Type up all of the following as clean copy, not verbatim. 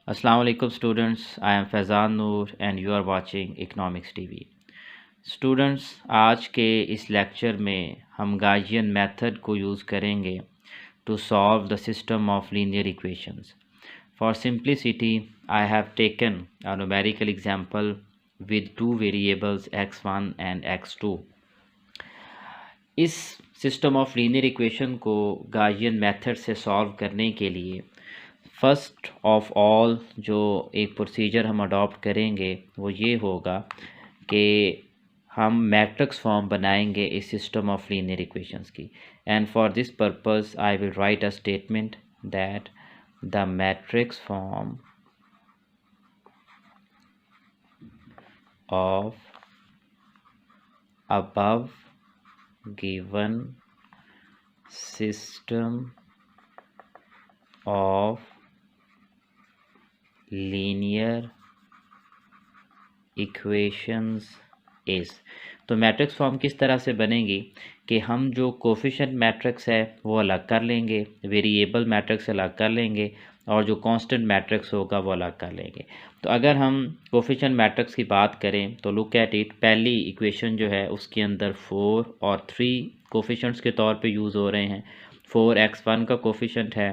Assalamu alaikum students, I am Faizan Noor and you are watching Economics TV। Students, आज के इस lecture में हम गाजियन मेथड को यूज़ करेंगे to solve the system of linear equations। For simplicity, I have taken a numerical example with two variables x1 and x2। इस system of linear equation को गाजियन method से सॉल्व करने के लिए फर्स्ट ऑफ ऑल जो एक procedure हम adopt करेंगे वो ये होगा कि हम मैट्रिक्स फॉर्म बनाएंगे इस सिस्टम ऑफ लीनियर इक्वेशंस की। And for this purpose I will write a statement that the matrix form of above given system of linear equations is। तो मैट्रिक्स फॉर्म किस तरह से बनेगी कि हम जो कोफिशिएंट मैट्रिक्स है वो अलग कर लेंगे, वेरिएबल मैट्रिक्स अलग कर लेंगे और जो कांस्टेंट मैट्रिक्स होगा वो अलग कर लेंगे। तो अगर हम कोफिशिएंट मैट्रिक्स की बात करें तो लुक एट इट, पहली इक्वेशन जो है उसके अंदर 4 और 3 कोफिशिएंट्स के तौर पे यूज़ हो रहे हैं। 4x1 का कोफिशिएंट है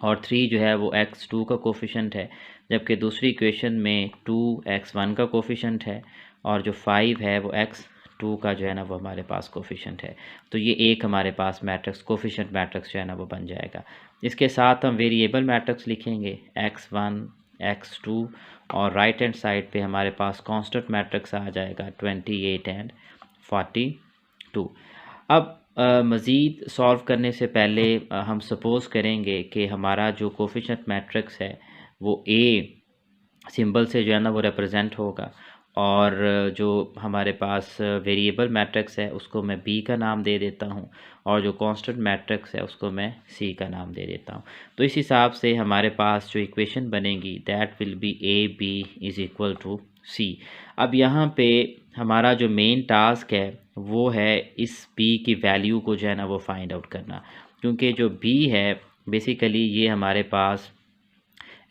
और 3 जो है वो x2 का कोफिशिएंट है, जबकि दूसरी इक्वेशन में 2x1 का कोफिशिएंट है और जो 5 है वो x2 का जो है ना वो हमारे पास कोफिशिएंट है। तो ये एक हमारे पास मैट्रिक्स कोफिशिएंट मैट्रिक्स जो है ना वो बन जाएगा। इसके साथ हम वेरिएबल मैट्रिक्स लिखेंगे x1 x2 और राइट हैंड साइड पे हमारे पास कांस्टेंट मैट्रिक्स आ जाएगा 28 एंड 42। अब मज़ीद सॉल्व करने से पहले हम सपोज़ करेंगे कि हमारा जो कोफिशिएंट मैट्रिक्स है वो ए सिंबल से जो है ना वो रिप्रेजेंट होगा और जो हमारे पास वेरिएबल मैट्रिक्स है उसको मैं बी का नाम दे देता हूँ और जो कांस्टेंट मैट्रिक्स है उसको मैं सी का नाम दे देता हूँ। तो इस हिसाब से हमारे पास जो इक्वेशन बनेगी that will be A B is equal to C. अब यहाँ पे हमारा जो मेन टास्क है वो है इस बी की वैल्यू को जो है ना वो फाइंड आउट करना, क्योंकि जो बी है बेसिकली ये हमारे पास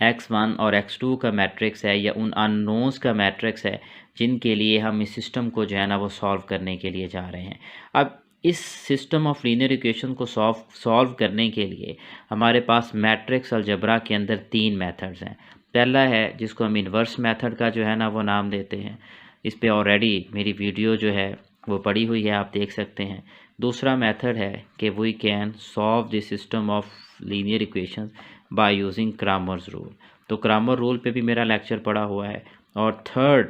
x1 और x2 का मैट्रिक्स है या उन अननोन्स का मैट्रिक्स है जिनके लिए हम इस सिस्टम को जो है ना वो सॉल्व करने के लिए जा रहे हैं। अब इस सिस्टम ऑफ लीनियर इक्वेशन को सॉल्व करने के लिए हमारे पास मैट्रिक्स अलजबरा के अंदर 3 मेथड्स हैं। पहला है जिसको हम इन्वर्स मेथड का जो है ना वो नाम देते हैं, इस पे ऑलरेडी मेरी वीडियो जो है वो पड़ी हुई है, आप देख सकते हैं। दूसरा मेथड है कि we can solve this system of linear equations by using Cramer's rule. तो क्रामर रूल पे भी मेरा लेक्चर पड़ा हुआ है। और थर्ड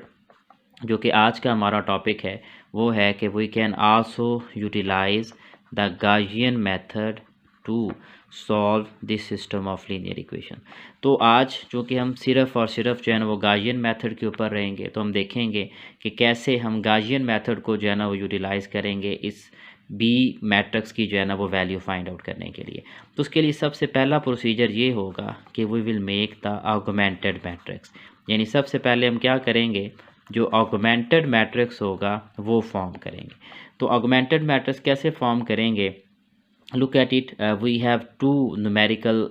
जो कि आज का हमारा टॉपिक है वो है कि we can also utilize the Gaussian method to solve this system of linear equation. तो आज जो कि हम सिर्फ़ और सिर्फ जो है ना वो गाजियन मेथड के ऊपर रहेंगे, तो हम देखेंगे कि कैसे हम गाजियन मेथड को जो है ना वो यूटिलाइज़ करेंगे इस बी मैट्रिक्स की जो है ना वो वैल्यू फाइंड आउट करने के लिए। तो उसके लिए सबसे पहला प्रोसीजर ये होगा कि we will make the augmented matrix. यानी सबसे पहले हम क्या करेंगे, जो ऑगमेंटेड मैट्रिक्स होगा वो फॉर्म करेंगे। तो ऑगमेंटेड मैट्रिक्स कैसे फॉर्म करेंगे, look at it, we have two numerical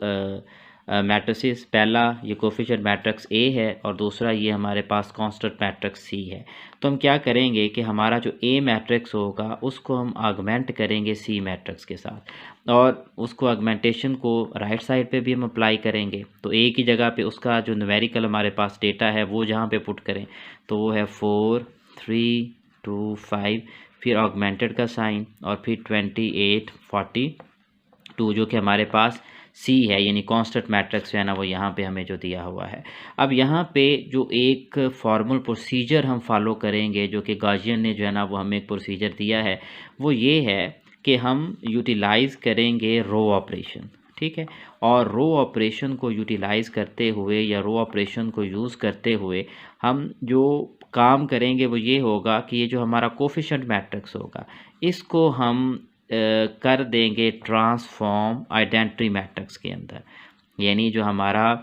matrices. पहला ये कोफिशिएंट मैट्रिक्स ए है और दूसरा ये हमारे पास कांस्टेंट मैट्रिक्स सी है। तो हम क्या करेंगे कि हमारा जो ए मैट्रिक्स होगा उसको हम ऑगमेंट करेंगे सी मैट्रिक्स के साथ और उसको ऑगमेंटेशन को राइट साइड पे भी हम अप्लाई करेंगे। तो ए की जगह पे उसका जो न्यूमेरिकल हमारे पास डेटा है वो जहाँ पे पुट करें तो वो है 4 3 2 5, फिर ऑगमेंटेड का साइन और फिर 28 42 जो कि हमारे पास सी है, यानी कांस्टेंट मैट्रिक्स जो है ना वो यहाँ पे हमें जो दिया हुआ है। अब यहाँ पे जो एक फॉर्मल प्रोसीजर हम फॉलो करेंगे जो कि गाजियन ने जो है ना वो हमें एक प्रोसीजर दिया है, वो ये है कि हम यूटिलाइज़ करेंगे रो ऑपरेशन। ठीक है, और रो ऑपरेशन को यूटिलाइज़ करते हुए या रो ऑपरेशन को यूज़ करते हुए हम जो काम करेंगे वो ये होगा कि ये जो हमारा कोफिशिएंट मैट्रिक्स होगा इसको हम कर देंगे ट्रांसफॉर्म आइडेंटिटी मैट्रिक्स के अंदर। यानी जो हमारा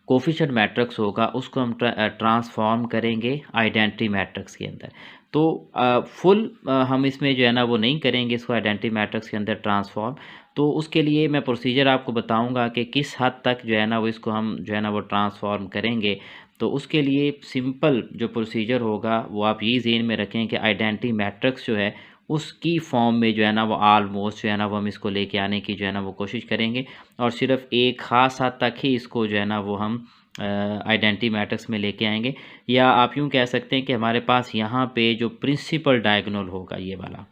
कोफिशिएंट मैट्रिक्स होगा उसको हम ट्रांसफॉर्म करेंगे आइडेंटिटी मैट्रिक्स के अंदर। तो फुल हम इसमें जो है ना वो नहीं करेंगे इसको आइडेंटिटी मैट्रिक्स के अंदर ट्रांसफॉर्म। तो उसके लिए मैं प्रोसीजर आपको बताऊंगा कि किस हद तक जो है ना वो इसको हम जो है ना वो ट्रांसफॉर्म करेंगे। तो उसके लिए सिंपल जो प्रोसीजर होगा वो आप ये ज़हन में रखें कि आइडेंटिटी मैट्रिक्स जो है उसकी फॉर्म में जो है ना वो ऑलमोस्ट जो है ना वो हम इसको लेके आने की जो है ना वो कोशिश करेंगे, और सिर्फ एक ख़ास हद तक ही इसको जो है ना वो हम आइडेंटिटी मैट्रिक्स में लेके आएंगे। या आप यूँ कह सकते हैं कि हमारे पास यहाँ पे जो प्रिंसिपल डायगोनल होगा, ये वाला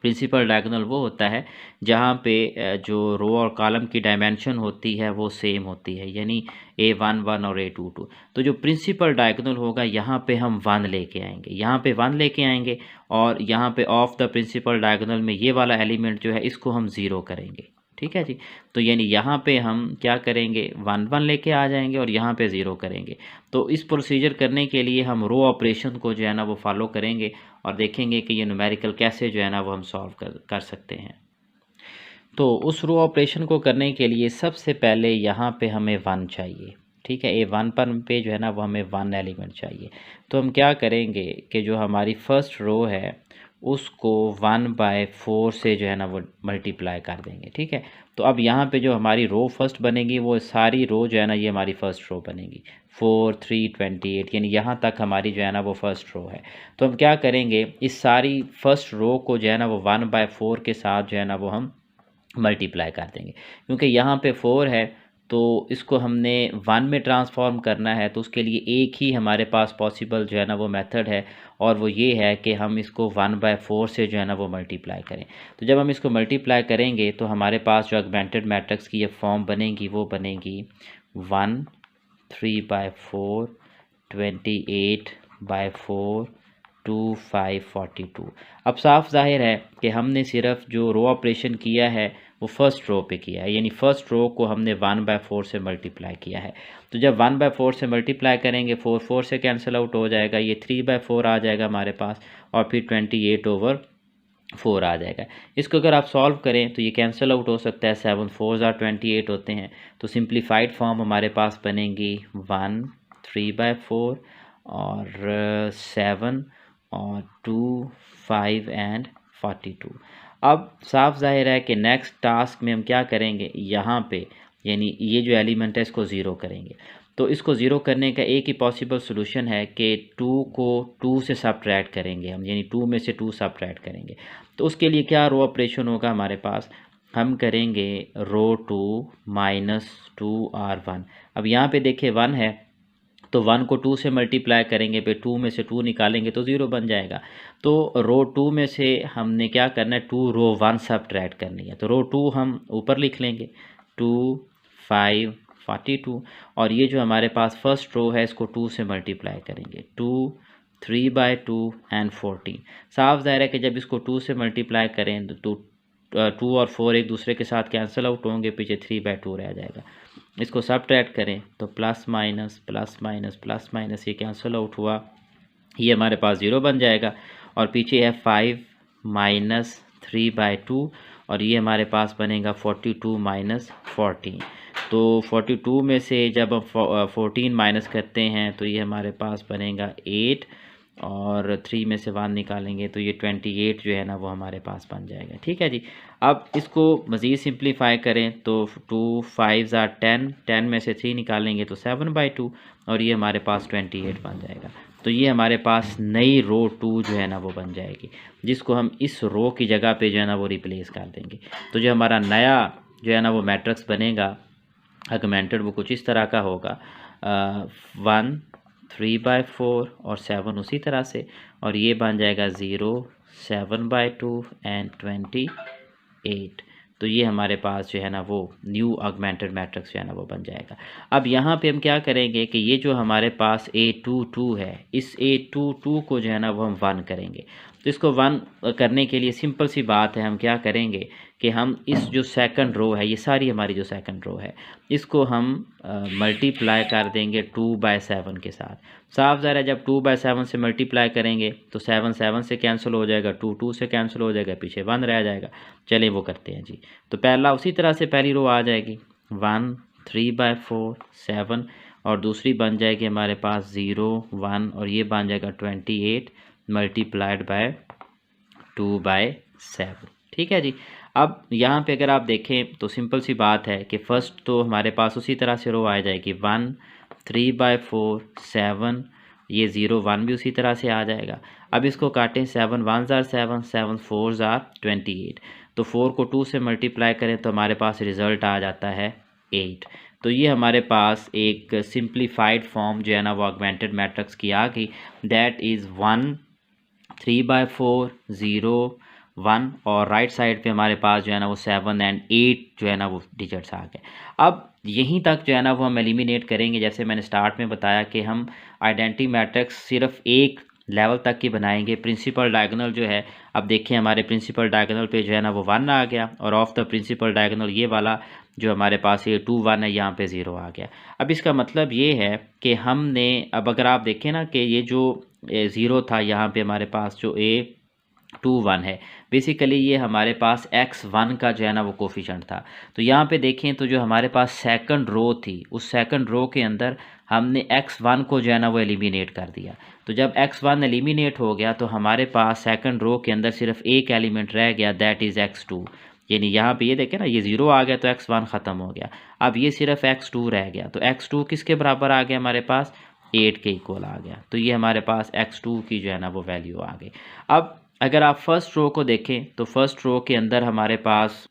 प्रिंसिपल डायगोनल वो होता है जहाँ पे जो रो और कॉलम की डायमेंशन होती है वो सेम होती है, यानी A11 और A22। तो जो प्रिंसिपल डायगोनल होगा यहाँ पे हम 1 लेके आएंगे, यहाँ पे 1 लेके आएंगे, और यहाँ पे ऑफ द प्रिंसिपल डायगोनल में ये वाला एलिमेंट जो है इसको हम 0 करेंगे। ठीक है जी। तो यानी यहाँ पे हम क्या करेंगे, 1 1 लेके आ जाएंगे और यहाँ पे 0 करेंगे। तो इस प्रोसीजर करने के लिए हम रो ऑपरेशन को जो है ना वो फॉलो करेंगे और देखेंगे कि ये न्यूमेरिकल कैसे जो है ना वो हम सॉल्व कर सकते हैं। तो उस रो ऑपरेशन को करने के लिए सबसे पहले यहाँ पे हमें 1 चाहिए। ठीक है, A1 पर पे जो है ना वो हमें 1 एलिमेंट चाहिए। तो हम क्या करेंगे कि जो हमारी फर्स्ट रो है उसको 1/4 से जो है ना वो मल्टीप्लाई कर देंगे। ठीक है, तो अब यहाँ पे जो हमारी रो फर्स्ट बनेगी वो सारी रो जो है ना ये हमारी फर्स्ट रो बनेगी 4 3 28, यानी यहाँ तक हमारी जो है ना वो फर्स्ट रो है। तो हम क्या करेंगे, इस सारी फर्स्ट रो को जो है ना वो 1/4 के साथ जो है ना वो हम मल्टीप्लाई कर देंगे, क्योंकि यहाँ पे 4 है तो इसको हमने 1 में ट्रांसफॉर्म करना है। तो उसके लिए एक ही हमारे पास पॉसिबल जो है ना वो मेथड है, और वो ये है कि हम इसको 1/4 से जो है ना वो मल्टीप्लाई करें। तो जब हम इसको मल्टीप्लाई करेंगे तो हमारे पास जो ऑगमेंटेड मैट्रिक्स की ये फॉर्म बनेगी वो बनेगी 1 3/4 28/4 2 5 42। अब साफ जाहिर है कि हमने सिर्फ जो रो ऑपरेशन किया है वो फर्स्ट रो पे किया है, यानी फर्स्ट रो को हमने 1/4 से मल्टीप्लाई किया है। तो जब 1/4 से मल्टीप्लाई करेंगे 4 4 से कैंसिल आउट हो जाएगा, ये 3/4 आ जाएगा हमारे पास, और फिर 28/4 आ जाएगा। इसको अगर आप सॉल्व करें तो ये कैंसिल आउट हो सकता है, 7 4 28 होते हैं। तो सिंप्लीफाइड फॉर्म हमारे पास बनेगी 1 3/4 और 7 और 2 5 एंड 42। अब साफ जाहिर है कि नेक्स्ट टास्क में हम क्या करेंगे, यहाँ पे यानी ये जो एलिमेंट है इसको 0 करेंगे। तो इसको 0 करने का एक ही पॉसिबल सोल्यूशन है कि 2 को 2 से सब्ट्रैक्ट करेंगे हम, यानी 2 में से 2 सब्ट्रैक्ट करेंगे। तो उसके लिए क्या रो ऑपरेशन होगा हमारे पास, हम करेंगे रो 2 -2R1। अब यहाँ पे देखिए 1 है तो 1 को 2 से मल्टीप्लाई करेंगे, फिर 2 में से 2 निकालेंगे तो 0 बन जाएगा। तो रो 2 में से हमने क्या करना है, 2 रो 1 सब्ट्रैक्ट करनी है। तो रो 2 हम ऊपर लिख लेंगे 2 5 42, और ये जो हमारे पास फर्स्ट रो है इसको 2 से मल्टीप्लाई करेंगे 2 3/2 एंड 14। साफ ज़ाहिर है कि जब इसको 2 से मल्टीप्लाई करें तो 2 और 4 एक दूसरे के साथ कैंसिल आउट होंगे, पीछे 3/2 रह जाएगा। इसको सब्ट्रैक्ट करें तो plus minus plus minus plus minus ये कैंसिल आउट हुआ, ये हमारे पास 0 बन जाएगा। और पीछे है 5 -3/2, और ये हमारे पास बनेगा 42 -14। तो 42 में से जब हम 14 माइनस करते हैं तो ये हमारे पास बनेगा 8, और 3 में से 1 निकालेंगे तो ये 28 जो है ना वो हमारे पास बन जाएगा। ठीक है जी। अब इसको मज़ीद सिंप्लीफाई करें तो 2 5 10, 10 में से 3 निकालेंगे तो 7/2, और ये हमारे पास 28 बन जाएगा। तो ये हमारे पास नई रो 2 जो है ना वो बन जाएगी, जिसको हम इस रो की जगह पे जो है ना वो रिप्लेस कर देंगे। तो जो हमारा नया जो है ना वो मैट्रिक्स बनेगा ऑगमेंटेड, वो कुछ इस तरह का होगा 1 3/4 और 7 उसी तरह से, और ये बन जाएगा 0 7/2 एंड 28। तो ये हमारे पास जो है ना वो न्यू ऑगमेंटेड मैट्रिक्स जो है ना वो बन जाएगा। अब यहाँ पे हम क्या करेंगे कि ये जो हमारे पास A22 है, इस A22 को जो है ना वो हम 1 करेंगे। तो इसको 1 करने के लिए सिंपल सी बात है, हम क्या करेंगे कि हम इस जो सेकंड रो है, ये सारी हमारी जो सेकंड रो है, इसको हम मल्टीप्लाई कर देंगे 2/7 के साथ। साफ ज़रा जब 2/7 से मल्टीप्लाई करेंगे तो 7 7 से कैंसिल हो जाएगा, 2 2 से कैंसिल हो जाएगा, पीछे 1 रह जाएगा। चलिए वो करते हैं जी। तो पहला उसी तरह से पहली रो आ जाएगी 1 3/4 7, और दूसरी बन जाएगी हमारे पास 0 1 और ये बन जाएगा 28 मल्टीप्लाइड बाय 2/7। ठीक है जी। अब यहाँ पे अगर आप देखें तो सिंपल सी बात है कि फर्स्ट तो हमारे पास उसी तरह से रो आ जाएगी 1 3/4 7, ये 0 1 भी उसी तरह से आ जाएगा। अब इसको काटें 7 1 ज़ार 7 7 4 ज़ार 28, तो 4 को 2 से मल्टीप्लाई करें तो हमारे पास रिज़ल्ट आ जाता है 8। तो ये हमारे पास एक सिंप्लीफाइड फॉर्म जो है ना वो ऑगमेंटेड मैट्रिक्स की आ गई, दैट इज़ 1 3/4 0 1 और राइट साइड पे हमारे पास जो है ना वो 7 एंड 8 जो है ना वो डिजिट्स आ गए। अब यहीं तक जो है ना वो हम एलिमिनेट करेंगे। जैसे मैंने स्टार्ट में बताया कि हम आइडेंटिटी मैट्रिक्स सिर्फ एक लेवल तक की बनाएंगे। प्रिंसिपल डायगोनल जो है, अब देखिए हमारे प्रिंसिपल डायगोनल पे जो है ना वो 1 आ गया और ऑफ द प्रिंसिपल डायगोनल ये वाला जो हमारे पास ये 2 1 है, यहाँ पे 0 आ गया। अब इसका मतलब ये है कि हमने, अब अगर आप देखें ना कि ये जो 0 था यहाँ पे हमारे पास जो A 2 1 है, बेसिकली ये हमारे पास x1 का जो है ना वो कोफिशेंट था। तो यहाँ पे देखें तो जो हमारे पास सेकंड रो थी, उस सेकंड रो के अंदर हमने x1 को जो है ना वो एलिमिनेट कर दिया। तो जब x1 एलिमिनेट हो गया तो हमारे पास सेकंड रो के अंदर सिर्फ एक एलिमेंट रह गया, दैट इज़ x2। यानी यहाँ पे ये देखें ना, ये 0 आ गया तो x1 ख़त्म हो गया। अब ये सिर्फ x2 रह गया, तो x2 किसके बराबर आ गया, हमारे पास 8 के इक्वल आ गया। तो ये हमारे पास x2 की जो है ना वो वैल्यू आ गई। अब अगर आप फर्स्ट रो को देखें तो फर्स्ट रो के अंदर हमारे पास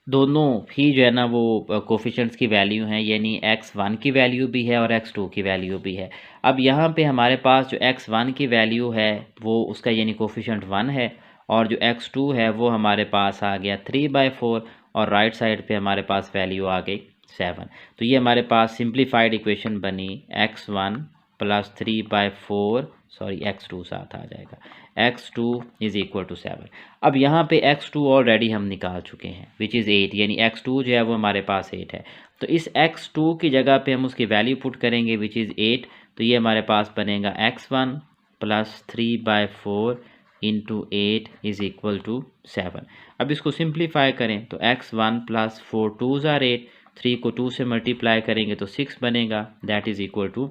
दोनों ही जो है ना वो कोफिशेंट्स की वैल्यू हैं, यानी x1 की वैल्यू भी है और x2 की वैल्यू भी है। अब यहाँ पे हमारे पास जो x1 की वैल्यू है वो उसका यानी कोफिशेंट 1 है और जो x2 है वो हमारे पास आ गया 3/4 और राइट साइड पे हमारे पास वैल्यू आ गई 7। तो ये हमारे पास सिंप्लीफाइड इक्वेशन बनी x1 + 3/4, सॉरी x2 साथ आ जाएगा, x2 इज़ इक्वल टू 7। अब यहाँ पे x2 ऑलरेडी हम निकाल चुके हैं विच इज़ 8, यानी x2 जो है वो हमारे पास 8 है। तो इस x2 की जगह पे हम उसकी वैल्यू पुट करेंगे विच इज़ 8। तो ये हमारे पास बनेगा x1 + 3/4 × 8 इज़ इक्वल टू 7। अब इसको सिंप्लीफाई करें तो x1 + 4 2 ज़ार 8, 3 को 2 से मल्टीप्लाई करेंगे तो 6 बनेगा, दैट इज़ इक्वल टू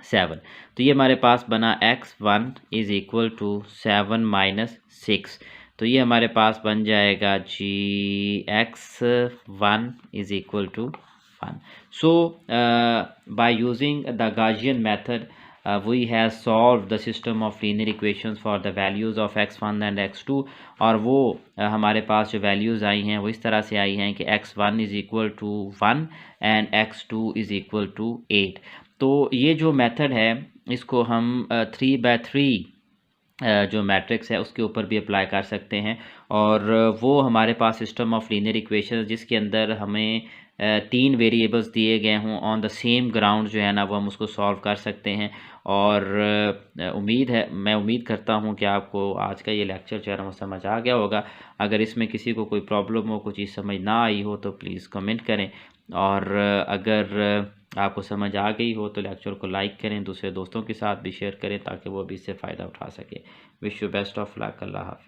7। तो ये हमारे पास बना x1 इज़ इक्वल टू 7 - 6। तो ये हमारे पास बन जाएगा जी x1 is equal to 1। So by using the Gaussian method we have solved the system of linear equations for the values of x1 and x2। और वो हमारे पास जो वैल्यूज़ आई हैं वो इस तरह से आई हैं कि x1 is equal to 1 and x2 is equal to 8। तो ये जो मेथड है इसको हम 3/3 जो मैट्रिक्स है उसके ऊपर भी अप्लाई कर सकते हैं। और वो हमारे पास सिस्टम ऑफ लीनियर इक्वेशंस जिसके अंदर हमें 3 वेरिएबल्स दिए गए हों ऑन द सेम ग्राउंड जो है ना वो हम उसको सॉल्व कर सकते हैं। और मैं उम्मीद करता हूँ कि आपको आज का ये लेक्चर जो है ना वो समझ आ गया होगा। अगर इसमें किसी को कोई प्रॉब्लम हो, कोई चीज़ समझ ना आई हो तो प्लीज़ कमेंट करें। और अगर आपको समझ आ गई हो तो लेक्चर को लाइक करें, दूसरे दोस्तों के साथ भी शेयर करें ताकि वो भी इससे फ़ायदा उठा सके। Wish you best of luck. अल्लाह हाफिज़।